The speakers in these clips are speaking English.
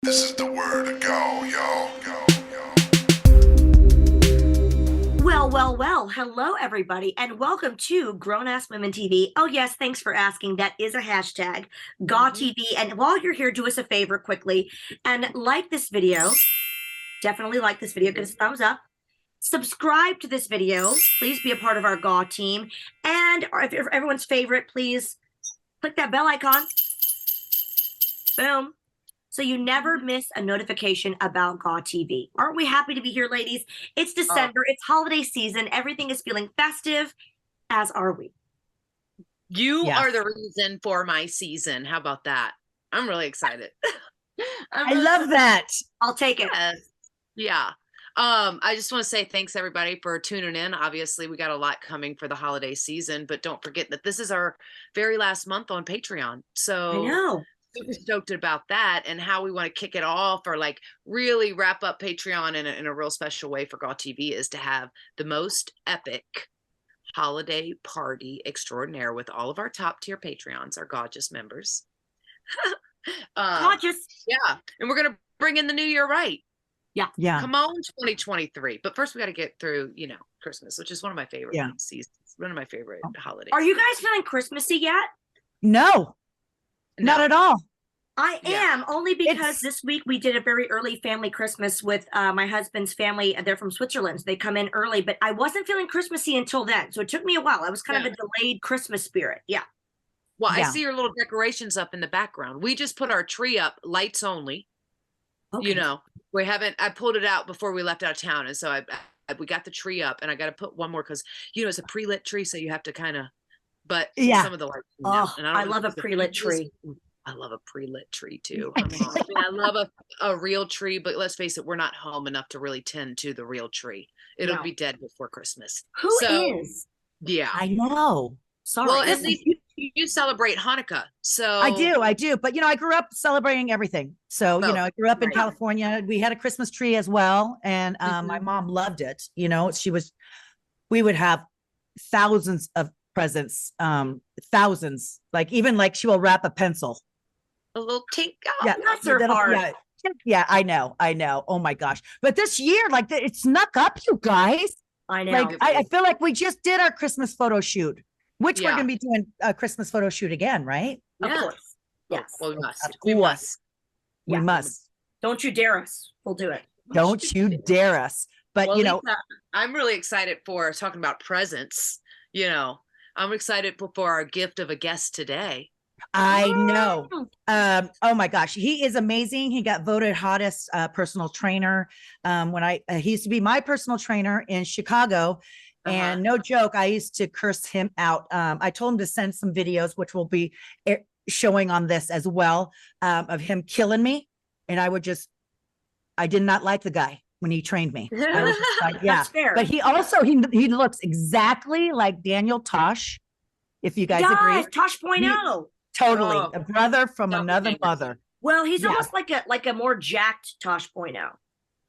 This is the word to go, y'all. Well. Hello, everybody, and welcome to Grown Ass Women TV. Oh, yes, thanks for asking. That is a hashtag, GAWTV. And while you're here, do us a favor quickly and like this video. Definitely like this video. Give us a thumbs up. Subscribe to this video. Please be a part of our GAW team. And if everyone's favorite, please click that bell icon. Boom. So you never miss a notification about GAW TV. Aren't we happy to be here, ladies? It's December. It's holiday season. Everything is feeling festive, as are we. You are the reason for my season. How about that? I'm really excited. I love that. I'll take it. Yeah. I just want to say thanks, everybody, for tuning in. Obviously, we got a lot coming for the holiday season, but don't forget that this is our very last month on Patreon. So I know. Super stoked about that and how we want to kick it off or like really wrap up Patreon in a real special way for GAW TV is to have the most epic holiday party extraordinaire with all of our top tier Patreons, our gorgeous members. Gorgeous. Yeah. And we're going to bring in the new year right. Yeah. Come on, 2023. But first we got to get through, Christmas, which is one of my favorite seasons. One of my favorite holidays. Are you guys feeling Christmassy yet? No. Not at all. I am, only because this week we did a very early family Christmas with my husband's family. They're from Switzerland. So they come in early, but I wasn't feeling Christmassy until then. So it took me a while. I was kind of a delayed Christmas spirit. Yeah. Well, I see your little decorations up in the background. We just put our tree up, lights only. Okay. We haven't, I pulled it out before we left out of town. And so we got the tree up and I got to put one more because, it's a pre-lit tree. So you have to kind of, but some of the lights. And I love a pre-lit tree. I love a pre-lit tree too. I love a real tree, but let's face it, we're not home enough to really tend to the real tree. It'll be dead before Christmas. Who is? Yeah. I know. Sorry. Well, at least you celebrate Hanukkah. So I do. But I grew up celebrating everything. So, I grew up in California. We had a Christmas tree as well. And my mom loved it. We would have thousands of presents, thousands, like she will wrap a pencil. A little tink. Yeah, that's her heart. Yeah, I know. Oh my gosh. But this year, it snuck up, you guys. I know. I feel like we just did our Christmas photo shoot, which we're going to be doing a Christmas photo shoot again, right? Of course. Yes. Well, we must. Of course. We must. Don't you dare us. We'll do it. Don't you dare us. But, Lisa, I'm really excited for talking about presents. I'm excited for our gift of a guest today. I know. Oh my gosh, he is amazing. He got voted hottest personal trainer. He used to be my personal trainer in Chicago, and no joke, I used to curse him out. I told him to send some videos, which will be showing on this as well, of him killing me, and I did not like the guy when he trained me. I was just like, That's fair. But he also he looks exactly like Daniel Tosh. If you guys agree, Tosh.0. Totally, a brother from another mother. Well, he's almost like a more jacked Tosh.0.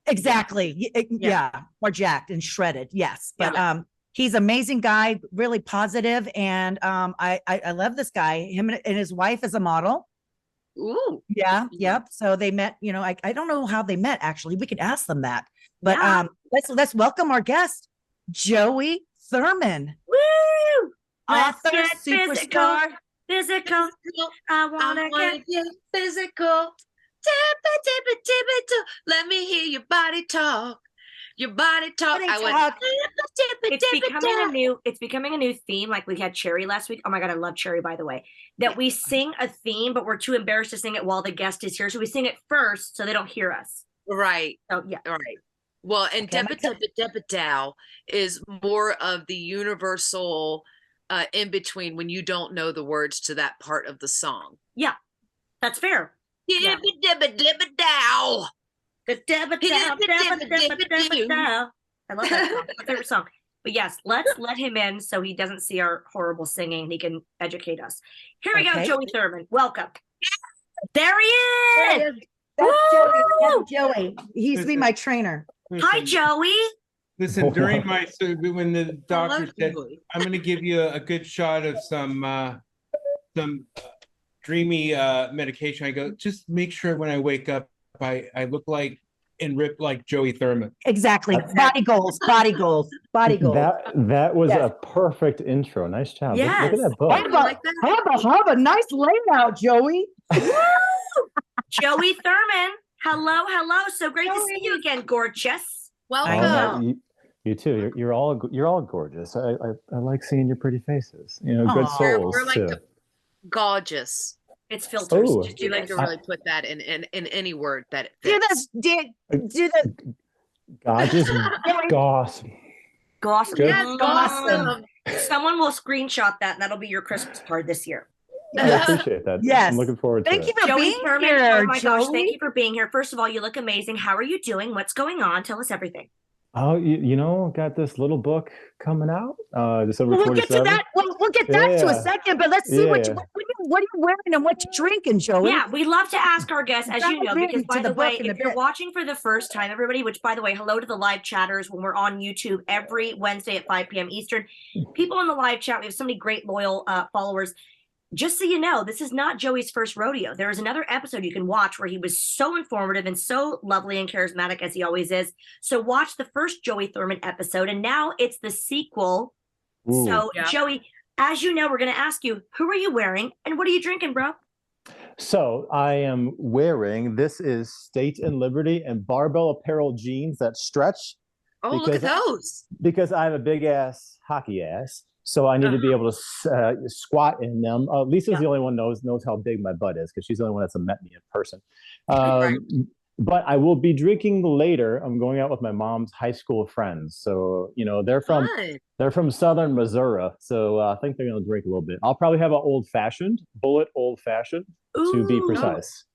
Exactly. Yeah, more jacked and shredded. Yes, but he's an amazing guy, really positive, and I love this guy. Him and his wife is a model. Ooh. Yeah. Yep. So they met. I don't know how they met. Actually, we could ask them that. But let's welcome our guest, Joey Thurman. Woo! Author, superstar. Physical. I wanna get physical. Tip. Let me hear your body talk. Your body talk. It's becoming a new theme. Like we had Cherry last week. Oh my God, I love Cherry, by the way. That we sing a theme, but we're too embarrassed to sing it while the guest is here. So we sing it first so they don't hear us. Right. Oh yeah. All right. Well, and Depa is more of the universal in between when you don't know the words to that part of the song. Yeah, that's fair. Dibba dibba dow. I love that song. It's my favorite song. But yes, let's let him in so he doesn't see our horrible singing and he can educate us. Here we go, Joey Thurman. Welcome. There he is. That's Joey. He used to be my trainer. Hi, Joey. Listen, when the doctor said, I'm going to give you a good shot of some dreamy medication, I go, just make sure when I wake up, I look like and rip like Joey Thurman. Exactly. Body goals, body goals, body goals. That was a perfect intro. Nice job. Look at that book. Have a nice layout, Joey. Joey Thurman. Hello. So great to see you again, gorgeous. Welcome. You too. You're all gorgeous. I like seeing your pretty faces. Good souls We're like too. Gorgeous. It's filters. Oh. Do you like to really put that in any word that it Do fits? this. Gorgeous. Goss. Awesome. Good. Yes, awesome. Someone will screenshot that, and that'll be your Christmas card this year. I appreciate that. Yes. I'm looking forward to Thank you it. for Joey being Thurman, here. oh my gosh, Joey. thank you for being here. First of all, you look amazing. How are you doing? What's going on? Tell us everything. Oh, got this little book coming out. December We'll get to 27th. that. We'll get that to a second, but let's see what Yeah. what are you wearing and what you drinking, Joey. Yeah, we love to ask our guests, as you know, Dive because by into the the way, book in a if you're bit. watching for the first time, everybody, which by the way, hello to the live chatters when we're on YouTube every Wednesday at 5 p.m. Eastern. People in the live chat, we have so many great loyal followers. Just so you know, this is not Joey's first rodeo. There is another episode you can watch where he was so informative and so lovely and charismatic as he always is. So watch the first Joey Thurman episode, and now it's the sequel. Ooh. So Yeah. Joey, as you know, we're going to ask you, who are you wearing and what are you drinking, bro? So I am wearing, this is State and Liberty and barbell apparel jeans that stretch Oh, look at because- those. because I have a big ass hockey ass. So I need to be able to squat in them. Lisa's the only one knows how big my butt is because she's the only one that's met me in person. Right. But I will be drinking later. I'm going out with my mom's high school friends. So, they're from Southern Missouri. So I think they're going to drink a little bit. I'll probably have an bullet old fashioned to be Ooh. precise.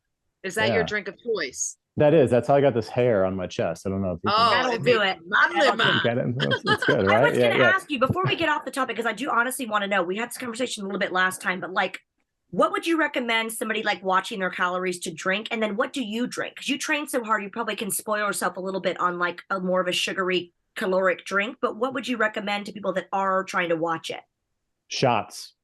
Is that your Yeah. drink of choice? That's how I got this hair on my chest. I don't know if you can That'll do it. get it. That's good, I right? was going to ask you before we get off the topic, because I do honestly want to know. We had this conversation a little bit last time, but like, what would you recommend somebody like watching their calories to drink? And then what do you drink? Because you train so hard, you probably can spoil yourself a little bit on like a more of a sugary, caloric drink. But what would you recommend to people that are trying to watch it? Shots.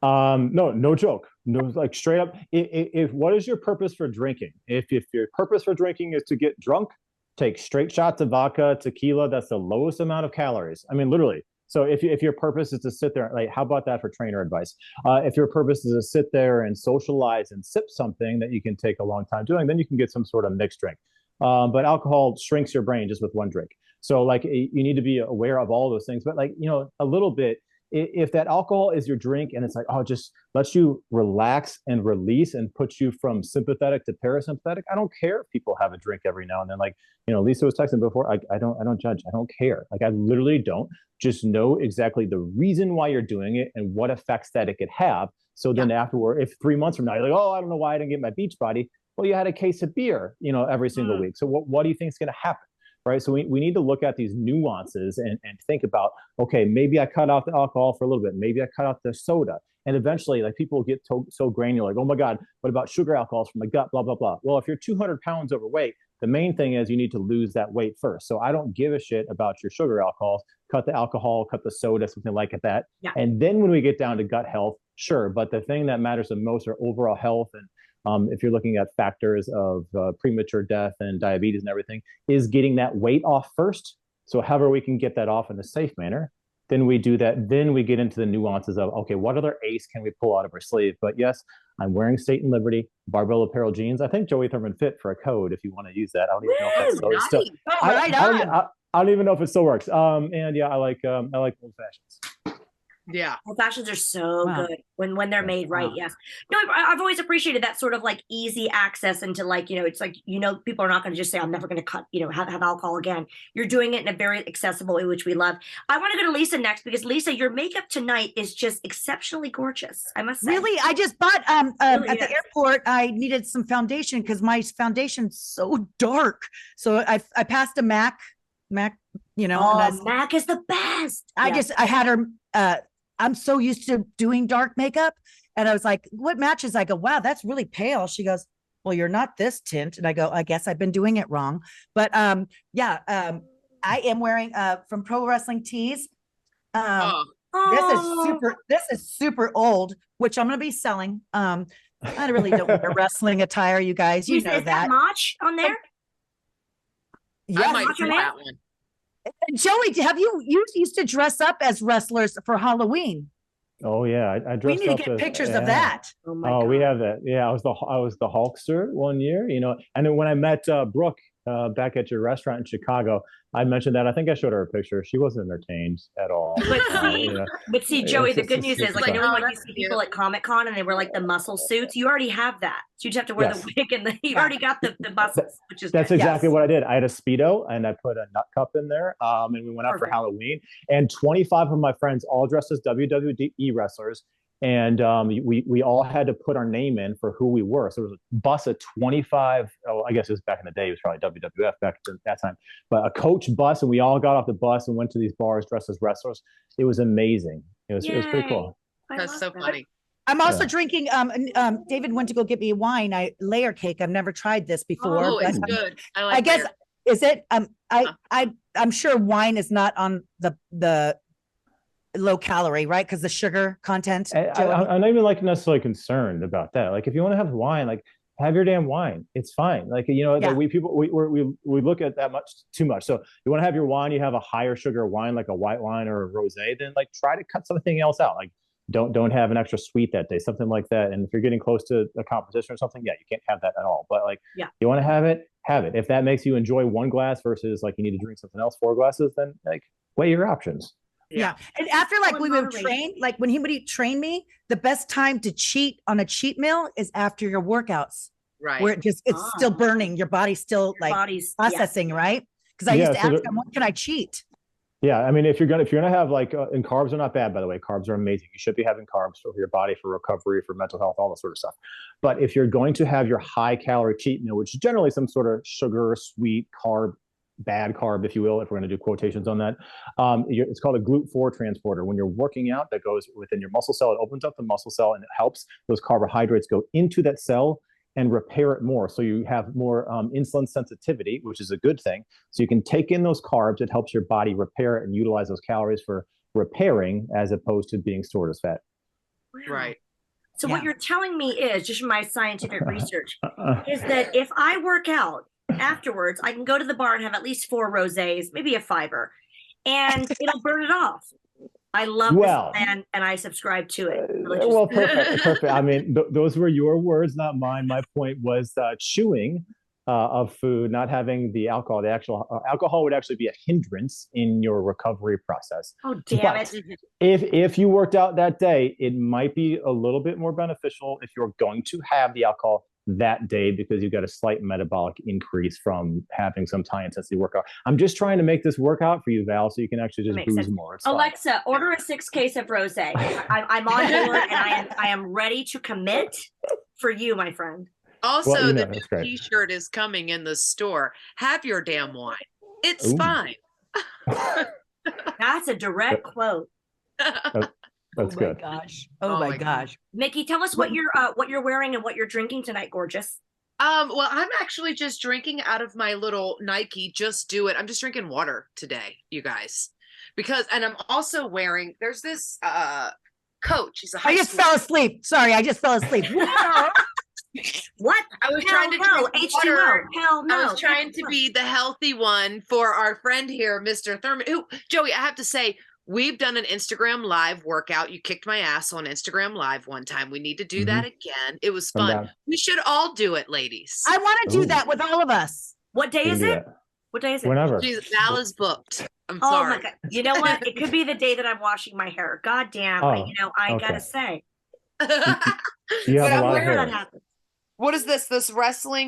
No joke. No, like straight up. If what is your purpose for drinking? If your purpose for drinking is to get drunk, take straight shots of vodka, tequila. That's the lowest amount of calories. I mean, literally. So if your purpose is to sit there, like, how about that for trainer advice? If your purpose is to sit there and socialize and sip something that you can take a long time doing, then you can get some sort of mixed drink. But alcohol shrinks your brain just with one drink. So like you need to be aware of all those things. But like, a little bit, if that alcohol is your drink and it's like, oh, just lets you relax and release and put you from sympathetic to parasympathetic. I don't care if people have a drink every now and then. Like, Lisa was texting before. I don't judge. I don't care. Like, I literally don't. Just know exactly the reason why you're doing it and what effects that it could have. So then afterward, if 3 months from now, you're like, oh, I don't know why I didn't get my beach body. Well, you had a case of beer, every single week. So what do you think is going to happen? Right. So we need to look at these nuances and think about, okay, maybe I cut out the alcohol for a little bit. Maybe I cut out the soda. And eventually, like, people get so granular, like, oh my God, what about sugar alcohols from the gut, blah, blah, blah. Well, if you're 200 pounds overweight, the main thing is you need to lose that weight first. So I don't give a shit about your sugar alcohols. Cut the alcohol, cut the soda, something like that. Yeah. And then when we get down to gut health, sure. But the thing that matters the most are overall health. And if you're looking at factors of premature death and diabetes and everything, is getting that weight off first. So however we can get that off in a safe manner, then we do that. Then we get into the nuances of, okay, what other ace can we pull out of our sleeve? But yes, I'm wearing State and Liberty barbell apparel jeans. I think Joey Thurman fit for a code if you want to use that. I don't even know if that's still. I don't even know if it still works. And yeah, I like old fashions. Yeah. Old fashions are so good when they're made right. Yes. No, I've always appreciated that sort of like easy access into like, it's like, people are not going to just say, I'm never going to cut, have alcohol again. You're doing it in a very accessible way, which we love. I want to go to Lisa next because Lisa, your makeup tonight is just exceptionally gorgeous. I must say. Really? I just bought at the airport, I needed some foundation because my foundation's so dark. So I passed a MAC, Mac is the best. I had her, I'm so used to doing dark makeup. And I was like, what matches? I go, wow, that's really pale. She goes, well, you're not this tint. And I go, I guess I've been doing it wrong. But I am wearing from Pro Wrestling Tees. This is super old, which I'm going to be selling. I really don't wear wrestling attire, you guys. You know Is that that. Mach on there? I Yes. might do Watch that one. Joey, have you used to dress up as wrestlers for Halloween? Oh yeah, I We dressed need to up get as, pictures yeah. of that. Oh my Oh, God. we have that. Yeah, I was the Hulkster one year, you know. And then when I met Brooke back at your restaurant in Chicago, I mentioned that. I think I showed her a picture. She wasn't entertained at all. But see, you know, but see, Joey, the it's good news is, like, you know, oh, when you that's see cute. people at Comic Con and they wear like the muscle suits, you already have that. So you just have to wear Yes. the wig and you already got the muscles, which is That's good. exactly Yes. what I did. I had a Speedo and I put a nut cup in there. And we went out for Perfect. Halloween. And 25 of my friends all dressed as WWE wrestlers. And we all had to put our name in for who we were. So it was a bus of 25. Oh, I guess it was back in the day. It was probably WWF back at that time. But a coach bus, and we all got off the bus and went to these bars dressed as wrestlers. It was amazing. It was pretty cool. I That's love so that. funny. I'm also Yeah. drinking. David went to go get me wine. Layer cake. I've never tried this before. Oh, but it's good. I like I guess layer. is it? I'm sure wine is not on the low calorie, right? Because the sugar content. I'm not even like necessarily concerned about that. Like if you want to have wine, like have your damn wine. It's fine. Like, you know, Yeah. we look at that much too much. So you want to have your wine, you have a higher sugar wine, like a white wine or a rosé, then like try to cut something else out. Like don't have an extra sweet that day, something like that. And if you're getting close to a competition or something, yeah, you can't have that at all. But like, Yeah. you want to have it, have it. If that makes you enjoy one glass versus like you need to drink something else, 4 glasses, then like weigh your options. Yeah. And after like in we would moderation. train, like when he would train me, the best time to cheat on a cheat meal is after your workouts, Right. where it's still burning. Your body's still like Body's processing, right? Because I Yeah, used to so ask there- him, when can I cheat? Yeah, I mean, if you're gonna have like, and carbs are not bad, by the way. Carbs are amazing. You should be having carbs for your body, for recovery, for mental health, all that sort of stuff. But if you're going to have your high calorie cheat meal, which is generally some sort of sugar, sweet carb, bad carb, if you will, if we're going to do quotations on that, it's called a GLUT4 transporter. When you're working out, that goes within your muscle cell. It opens up the muscle cell and it helps those carbohydrates go into that cell and repair it more. So you have more insulin sensitivity, which is a good thing. So you can take in those carbs. It helps your body repair it and utilize those calories for repairing as opposed to being stored as fat. Wow. Right. So Yeah. what you're telling me is, just from my scientific research, is that if I work out afterwards, I can go to the bar and have at least 4 rosés, maybe a 5-er, and it'll burn it off. I love Well, this plan and I subscribe to it. well, perfect. I mean, those were your words, not mine. My point was chewing of food, not having the alcohol. The actual alcohol would actually be a hindrance in your recovery process. Oh, damn But it. if you worked out that day, it might be a little bit more beneficial if you're going to have the alcohol that day because you got a slight metabolic increase from having some high intensity workout. I'm just trying to make this work out for you, Val, so you can actually just Makes booze sense. more. It's fine. Alexa, order a 6 case of rosé. I'm on board and I am ready to commit for you, my friend. Also, Well, you know, the that's new great. T-shirt is coming in the store. Have your damn wine. It's Ooh. fine. That's a direct quote. That's Oh good. my gosh. Oh Oh my my gosh. Mickie, tell us what you're wearing and what you're drinking tonight, gorgeous. Well, I'm actually just drinking out of my little Nike Just Do It. I'm just drinking water today, you guys, and I'm also wearing. There's this coach. He's a high I just school. fell asleep. Sorry, I just fell asleep. What? I was Hell trying to no. drink H2O. water. Hell no. I was trying to be the healthy one for our friend here, Mr. Thurman. Who, Joey, I have to say, we've done an Instagram Live workout. You kicked my ass on Instagram Live one time. We need to do that again. It was I'm fun. down. We should all do it, ladies. I want to do Ooh. that with all of us. What day We is can do it? that. What day is it? Whenever. Val is booked. I'm Oh sorry. my God. You know what? It could be the day that I'm washing my hair. God damn. Oh, I okay. gotta say. You But have a I'm lot of Where hair. that happens. What is this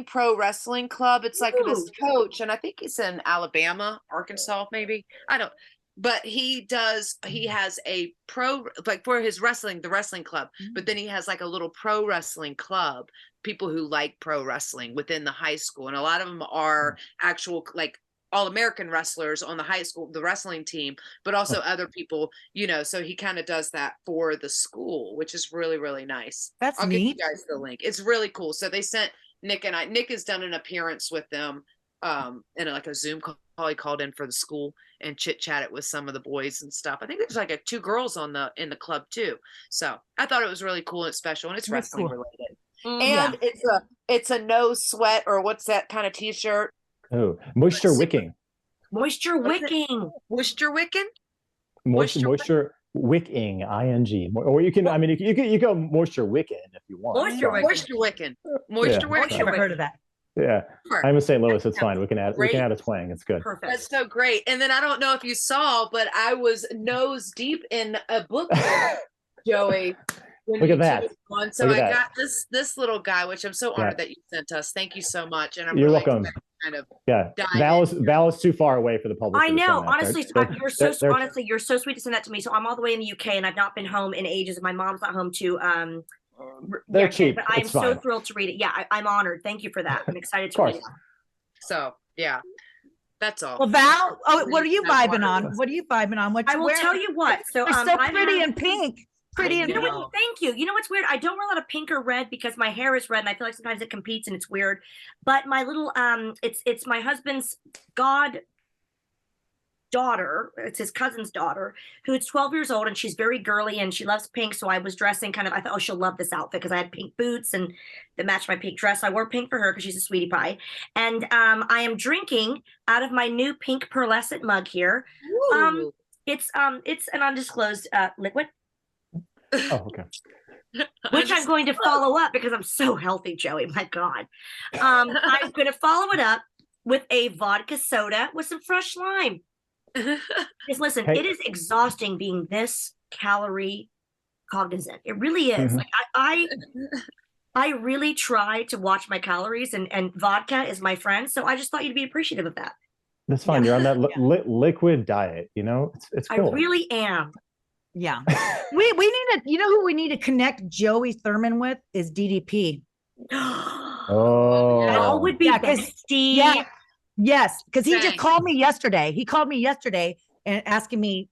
pro wrestling club? It's like this Ooh. coach, and I think he's in Alabama, Arkansas, maybe. I don't, but he has a pro, like for his wrestling, the wrestling club, but then he has like a little pro wrestling club, people who like pro wrestling within the high school. And a lot of them are actual like all-American wrestlers on the high school, the wrestling team, but also other people, so he kind of does that for the school, which is really, really nice. That's I'll give you neat. guys the link. It's really cool. So they sent Nick and I. Nick has done an appearance with them in like a Zoom call. He called in for the school and chit-chatted with some of the boys and stuff. I think there's like 2 girls in the club too. So I thought it was really cool and special, and it's That's wrestling cool. related. And it's a no sweat, or what's that kind of t-shirt? Oh, moisture wicking. Moisture wicking. Moisture wicking? Moisture wicking, ing. Or you can, I mean, you can go moisture wicking if you want. Moisture wicking. Moisture wicking. Moisture Yeah. wicking. Never heard of that. Yeah, Sure. I'm in St. Louis. It's That fine. We can add a twang. It's good. Perfect. That's so great. And then I don't know if you saw, but I was nose deep in a book, Joey. when Look you at that. chose one. So Look at I that. got this little guy, which I'm so honored that you sent us. Thank you so much. And I'm You're really welcome. excited to kind of Yeah, dive in. Val is too far away for the public. I to know. send that, Honestly, right? Scott, you're so They're- honestly, you're so sweet to send that to me. So I'm all the way in the UK, and I've not been home in ages. And my mom's not home too. They're yeah, cheap. But I'm It's so fine. thrilled to read it. Yeah, I'm honored. Thank you for that. I'm excited Of to read course. it. So yeah, that's all. Well, Val, what are you That vibing water on? What are you vibing on? What I you will wearing? tell you what. So You're so I pretty have- and pink. Pretty and You know pink. what? Thank you. You know what's weird? I don't wear a lot of pink or red because my hair is red, and I feel like sometimes it competes, and it's weird. But my little it's my husband's daughter. It's his cousin's daughter, who is 12 years old, and she's very girly and she loves pink. So I was dressing kind of. I thought, oh, she'll love this outfit because I had pink boots and that matched my pink dress. So I wore pink for her because she's a sweetie pie. And I am drinking out of my new pink pearlescent mug here. Ooh. It's an undisclosed liquid, Oh, okay. which I'm going to follow up because I'm so healthy, Joey. My God. I'm going to follow it up with a vodka soda with some fresh lime. Because listen, Hey. it is exhausting being this calorie cognizant. It really is. Mhm. Like I really try to watch my calories, and vodka is my friend. So I just thought you'd be appreciative of that. That's fine. You're on that liquid diet. You know, it's I cool. really am. Yeah. we need to, you know who we need to connect Joey Thurman with is DDP. Oh, That would be Yeah, 'cause- bestie. Yeah. Yes. Because he just Thanks. called me yesterday. He called me yesterday and asking me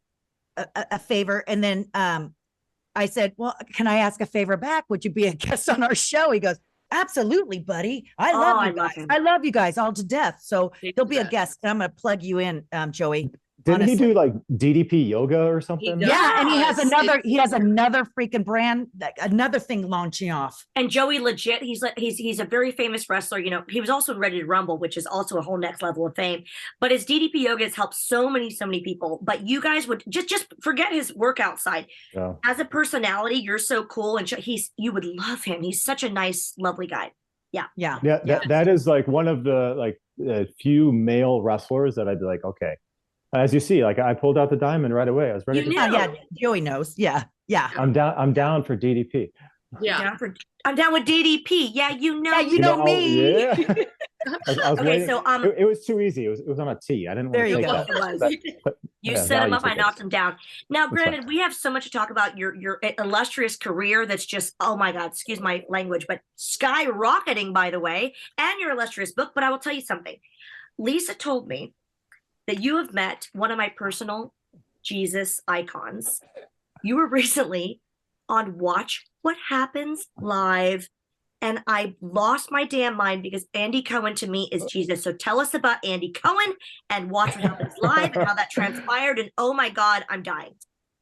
a favor. And then I said, well, can I ask a favor back? Would you be a guest on our show? He goes, absolutely, buddy. I Oh, love I you love guys. him. I love you guys all to death. So Me he'll too, be a Beth. guest. And I'm going to plug you in, Joey. didn't honestly. he do like DDP yoga or something? does. Yeah, and he has Yes. another freaking brand, another thing launching off. And Joey, legit, he's a very famous wrestler. You know, he was also in Ready to Rumble, which is also a whole next level of fame. But his DDP yoga has helped so many people. But you guys would just forget his workout side. Yeah. As a personality, you're so cool, and you would love him. He's such a nice, lovely guy. Yeah. Yeah, that is like one of the few male wrestlers that I'd be like, okay. As you see, like I pulled out the diamond right away. I was ready You to. knew. Yeah, Joey knows. Yeah. I'm down for DDP. Yeah. I'm down with DDP. Yeah, you know. Yeah, you know me. Yeah. I was Okay, waiting. so It was too easy. It was on a T. I didn't There want to you take go. that. It was. But- You yeah, set him value up, I tickets. knocked him down. Now, That's granted, fine. we have so much to talk about your illustrious career that's just, oh my God, excuse my language, but skyrocketing, by the way, and your illustrious book. But I will tell you something. Lisa told me that you have met one of my personal Jesus icons. You were recently on Watch What Happens Live, and I lost my damn mind because Andy Cohen to me is Jesus. So tell us about Andy Cohen and Watch What Happens Live and how that transpired. And oh my God, I'm dying.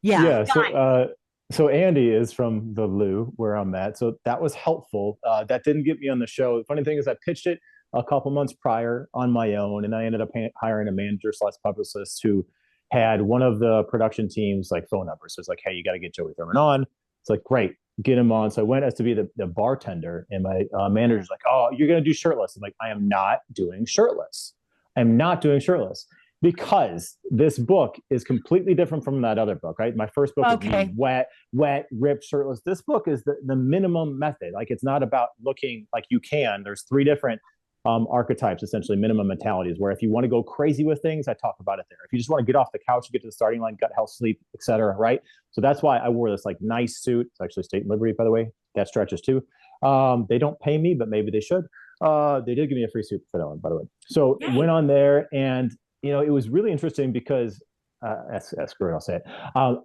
Yeah. Fine. So Andy is from the Lou where I'm at. So that was helpful. That didn't get me on the show. The funny thing is I pitched it a couple months prior on my own, and I ended up hiring a manager / publicist who had one of the production teams like phone numbers. So it's like, hey, you got to get Joey Thurman on. It's like, great, get him on. So I went as to be the bartender, and my manager's like, oh, you're going to do shirtless. I'm like, I am not doing shirtless. I'm not doing shirtless because this book is completely different from that other book, right? My first book Okay. is wet, ripped, shirtless. This book is the minimum method. Like, it's not about looking like you can. There's 3 different archetypes, essentially minimum mentalities, where if you want to go crazy with things, I talk about it there. If you just want to get off the couch and get to the starting line, gut health, sleep, etc., right? So that's why I wore this like nice suit. It's actually State and Liberty, by the way. That stretches too. They don't pay me, but maybe they should. They did give me a free suit for that one, by the way. So Yay. went on there, and it was really interesting because screw it, I'll say it.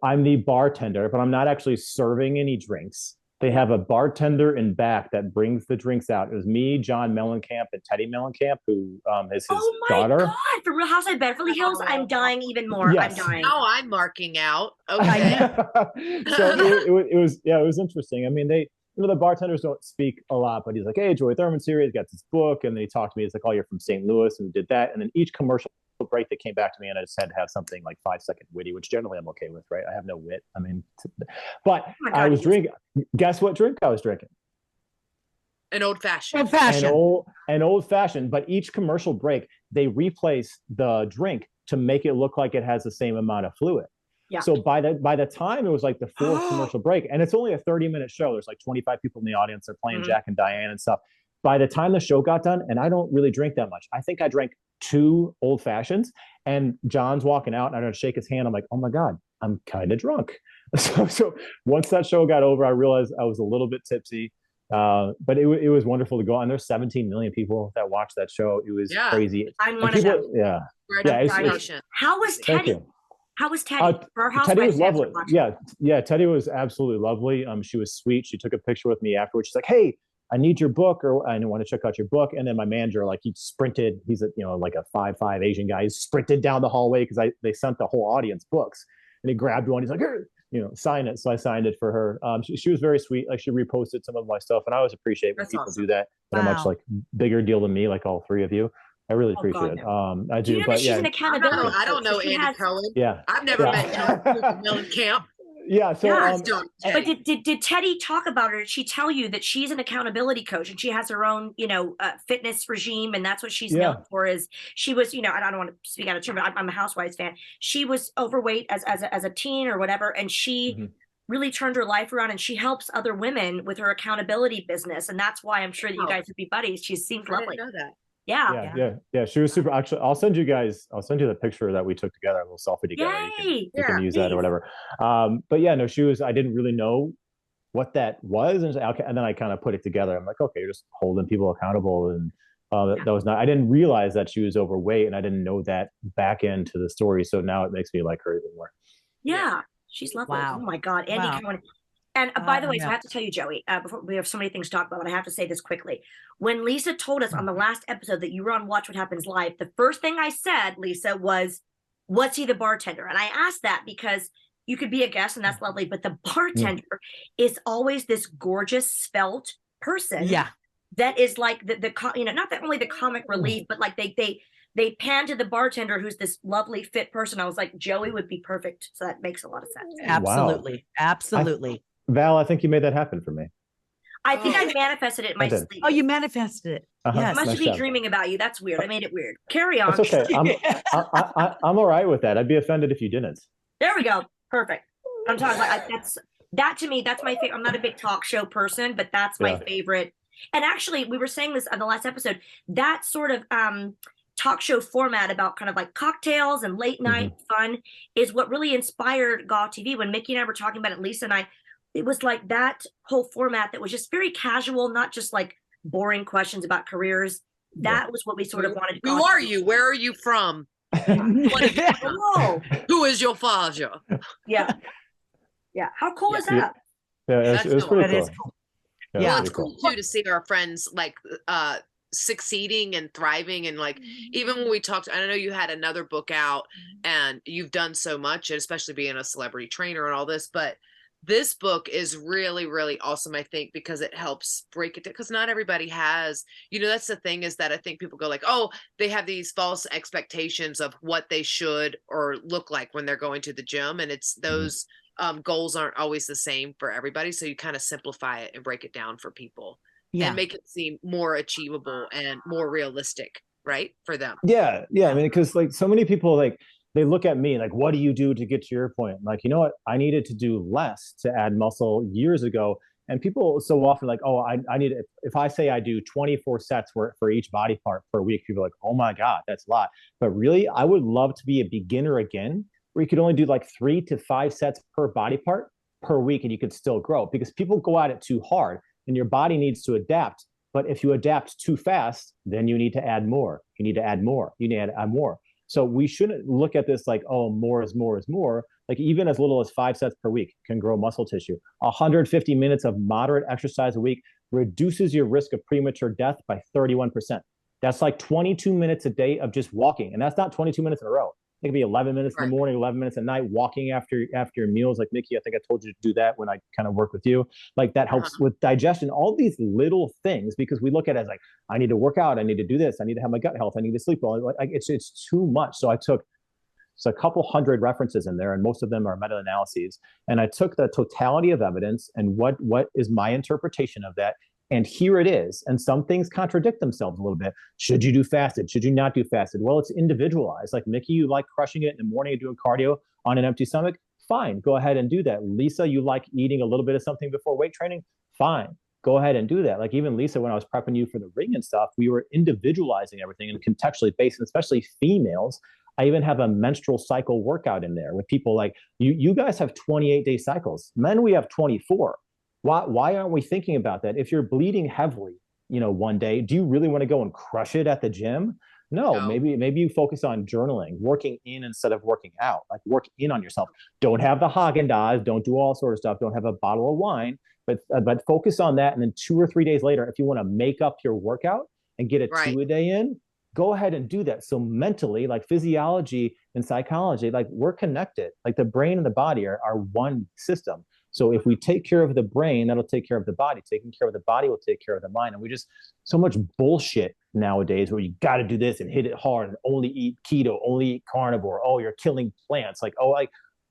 I'm the bartender, but I'm not actually serving any drinks. They have a bartender in back that brings the drinks out. It was me, John Mellencamp, and Teddy Mellencamp, who is his Oh my daughter. God, for Real Housewives of Beverly Hills, I'm dying even more. Yes. I'm dying. Now I'm marking out. Okay. So it was interesting. I mean, the bartenders don't speak a lot, but he's like, hey, Joey Thurman series, got this book. And then he talked to me. He's like, oh, you're from St. Louis, and did that. And then each commercial break that came back to me, and I just had to have something like 5-second witty, which generally I'm okay with, right? I have no wit. I mean, but I was drinking. Guess what drink I was drinking? An old fashioned. An old fashioned. But each commercial break, they replace the drink to make it look like it has the same amount of fluid. Yeah. So by the time it was like the fourth commercial break, and it's only a 30-minute show, there's like 25 people in the audience, they're playing Jack and Diane and stuff. By the time the show got done, and I don't really drink that much, I think I drank 2 old fashions, and John's walking out, and I don't shake his hand. I'm like, oh my God, I'm kind of drunk. So once that show got over, I realized I was a little bit tipsy. But it was wonderful to go on. There's 17 million people that watched that show. It was crazy. I'm one of them. Yeah. How was Teddy? How was Teddy? Teddy was lovely. Yeah. Teddy was absolutely lovely. She was sweet. She took a picture with me afterwards. She's like, hey, I need your book, or I want to check out your book. And then my manager, like, he sprinted. He's like a 5'5" Asian guy. He sprinted down the hallway because they sent the whole audience books, and he grabbed one. He's like, sign it. So I signed it for her. She was very sweet. Like, she reposted some of my stuff, and I always appreciate when people do that. They're much like bigger deal than me, like all 3 of you. I really appreciate it. I do. You know, but she's an accountability. I don't know Andy Cohen. Yeah. I've never met John Mellencamp. Yeah. So, but did Teddy talk about her? Did she tell you that she's an accountability coach and she has her own, fitness regime, and that's what she's known for? Is she was, I don't want to speak out of turn, but I'm a Housewives fan. She was overweight as a teen or whatever, and she really turned her life around, and she helps other women with her accountability business, and that's why I'm sure that you guys would be buddies. She seems lovely. I didn't know that. Yeah. She was super. Actually, I'll send you the picture that we took together, a little selfie together. You can use that or whatever. But yeah, no, she was. I didn't really know what that was, and then I kind of put it together. I'm like, okay, you're just holding people accountable, and that was not. I didn't realize that she was overweight, and I didn't know that back into the story. So now it makes me like her even more. Yeah, she's lovely. Wow. Oh my God, Andy Cohen. And by the way, so I have to tell you, Joey, before we have so many things to talk about, but I have to say this quickly. When Lisa told us on the last episode that you were on Watch What Happens Live, the first thing I said, Lisa, was, was he the bartender? And I asked that because you could be a guest, and that's lovely, but the bartender is always this gorgeous, svelte person. Yeah. That is like the not that only the comic relief, but like they pan to the bartender, who's this lovely, fit person. I was like, Joey would be perfect. So that makes a lot of sense. Absolutely. Wow. Absolutely. Val, I think you made that happen for me. I think I manifested it in my sleep. Oh, you manifested it. Yes. I must be dreaming about you. That's weird. I made it weird. Carry on. It's okay. I'm all right with that. I'd be offended if you didn't. There we go. Perfect. I'm talking like that to me. That's my favorite. I'm not a big talk show person, but that's my favorite. And actually, we were saying this on the last episode. That sort of talk show format about kind of like cocktails and late night fun is what really inspired GAWTV. When Mickie and I were talking about it, Lisa and I, it was like that whole format that was just very casual, not just like boring questions about careers. That was what we sort of wanted. Who are you? Where are you from? Who is your father? Yeah. How cool is that? Yeah, it's pretty cool. Cool. Well, it's cool too to see our friends like succeeding and thriving, and like even when we talked, I know you had another book out and you've done so much, especially being a celebrity trainer and all this, but this book is really, really awesome, I think, because it helps break it down. Because not everybody has, that's the thing, is that I think people go like, oh, they have these false expectations of what they should or look like when they're going to the gym. And it's those goals aren't always the same for everybody. So you kind of simplify it and break it down for people and make it seem more achievable and more realistic, right? For them. Yeah. I mean, because like so many people, like, they look at me like, what do you do to get to your point? I'm like, you know what? I needed to do less to add muscle years ago. And people so often like, oh, I need it. If I say I do 24 sets for each body part per week, people are like, oh my God, that's a lot. But really, I would love to be a beginner again, where you could only do like 3 to 5 sets per body part per week, and you could still grow, because people go at it too hard and your body needs to adapt. But if you adapt too fast, then you need to add more. You need to add more. You need to add more. So we shouldn't look at this like, oh, more is more is more. Like even as little as 5 sets per week can grow muscle tissue. 150 minutes of moderate exercise a week reduces your risk of premature death by 31%. That's like 22 minutes a day of just walking. And that's not 22 minutes in a row. It could be 11 minutes in the morning, 11 minutes at night, walking after your meals. Like Mickie, I think I told you to do that when I kind of work with you. Like that helps with digestion, all these little things, because we look at it as like, I need to work out, I need to do this, I need to have my gut health, I need to sleep well. Like it's too much. So I took a couple hundred references in there, and most of them are meta-analyses. And I took the totality of evidence and what is my interpretation of that. And here it is. And some things contradict themselves a little bit. Should you do fasted? Should you not do fasted? Well, it's individualized. Like Mickie, you like crushing it in the morning and doing cardio on an empty stomach? Fine, go ahead and do that. Lisa, you like eating a little bit of something before weight training? Fine, go ahead and do that. Like even Lisa, when I was prepping you for the ring and stuff, we were individualizing everything and contextually based, and especially females. I even have a menstrual cycle workout in there with people like you guys have 28-day cycles. Men, we have 24. Why aren't we thinking about that? If you're bleeding heavily, one day, do you really want to go and crush it at the gym? No. Maybe you focus on journaling, working in instead of working out. Like work in on yourself. Don't have the Haagen-Dazs, don't do all sort of stuff. Don't have a bottle of wine, but focus on that. And then 2 or 3 days later, if you want to make up your workout and get a 2-a-day in, go ahead and do that. So mentally, like physiology and psychology, like we're connected. Like the brain and the body are one system. So if we take care of the brain, that'll take care of the body. Taking care of the body will take care of the mind. And we just so much bullshit nowadays where you got to do this and hit it hard and only eat keto, only eat carnivore. Oh, you're killing plants. Like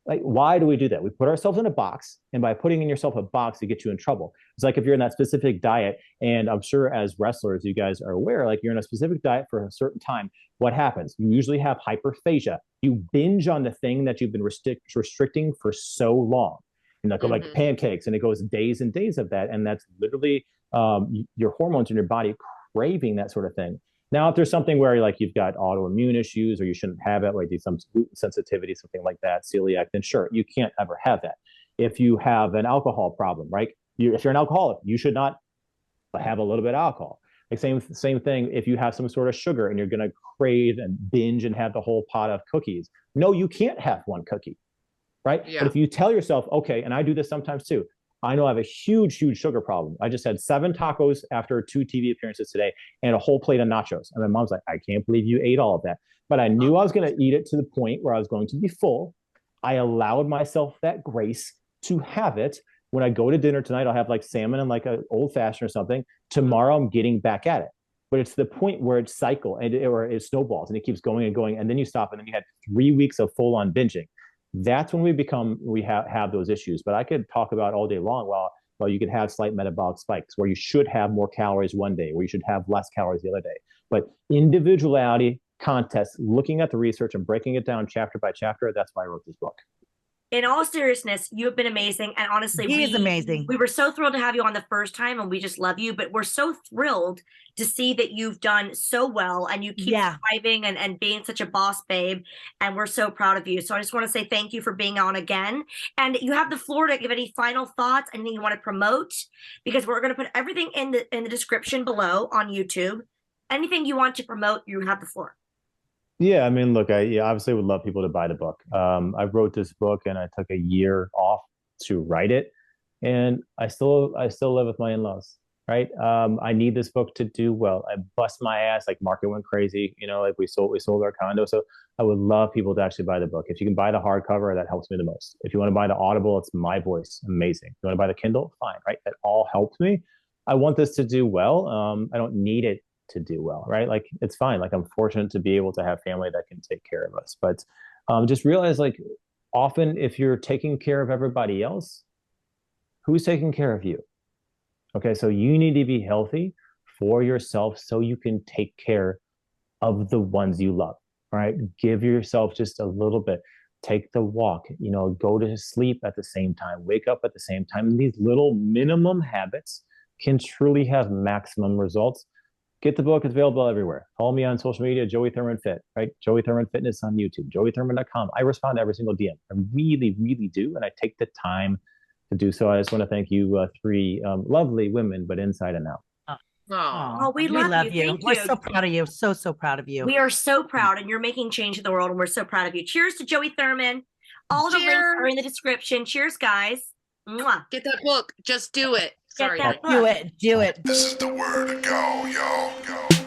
why do we do that? We put ourselves in a box, and by putting in yourself a box, it gets you in trouble. It's like if you're in that specific diet, and I'm sure as wrestlers, you guys are aware, like you're in a specific diet for a certain time. What happens? You usually have hyperphagia. You binge on the thing that you've been restricting for so long. And like, like pancakes, and it goes days and days of that. And that's literally your hormones in your body craving that sort of thing. Now, if there's something where like you've got autoimmune issues or you shouldn't have it, like some gluten sensitivity, something like that, celiac, then sure, you can't ever have that. If you have an alcohol problem, right? If you're an alcoholic, you should not have a little bit of alcohol. Like same thing if you have some sort of sugar and you're going to crave and binge and have the whole pot of cookies. No, you can't have one cookie. Right. Yeah. But if you tell yourself, okay, and I do this sometimes too. I know I have a huge sugar problem. I just had 7 tacos after 2 TV appearances today and a whole plate of nachos. And my mom's like, I can't believe you ate all of that. But I knew I was going to eat it to the point where I was going to be full. I allowed myself that grace to have it. When I go to dinner tonight, I'll have like salmon and like an old fashioned or something. Tomorrow I'm getting back at it. But it's the point where it's or it snowballs and it keeps going and going. And then you stop, and then you had 3 weeks of full on binging. That's when we have those issues. But I could talk about all day long. Well, you could have slight metabolic spikes where you should have more calories one day, where you should have less calories the other day. But individuality, context, looking at the research and breaking it down chapter by chapter, that's why I wrote this book. In all seriousness, you have been amazing. And honestly, he is amazing. We were so thrilled to have you on the first time, and we just love you. But we're so thrilled to see that you've done so well, and you keep striving and being such a boss babe. And we're so proud of you. So I just want to say thank you for being on again. And you have the floor to give any final thoughts, anything you want to promote, because we're going to put everything in the description below on YouTube. Anything you want to promote, you have the floor. Yeah, I mean, look, I obviously would love people to buy the book. I wrote this book and I took a year off to write it, and I still live with my in-laws, right? I need this book to do well. I bust my ass, like market went crazy, like we sold our condo. So I would love people to actually buy the book. If you can buy the hardcover, that helps me the most. If you want to buy the Audible, it's my voice, amazing. If you want to buy the Kindle, fine, right? That all helps me. I want this to do well. I don't need it to do well, right? Like it's fine. Like I'm fortunate to be able to have family that can take care of us. But just realize, like, often if you're taking care of everybody else, who's taking care of you? Okay, so you need to be healthy for yourself so you can take care of the ones you love, right? Give yourself just a little bit. Take the walk, go to sleep at the same time, wake up at the same time. And these little minimum habits can truly have maximum results. Get the book. It's available everywhere. Follow me on social media, Joey Thurman Fit, right? Joey Thurman Fitness on YouTube, joeythurman.com. I respond to every single DM. I really, really do. And I take the time to do so. I just want to thank you 3 lovely women, but inside and out. Oh, we love you. Thank We're you. so proud of you. So proud of you. We are so proud, and you're making change in the world, and we're so proud of you. Cheers to Joey Thurman. All the links are in the description. Cheers, guys. Mwah. Get that book. Just do it. Sorry. Get that book. Do it. This is the word to go, yo.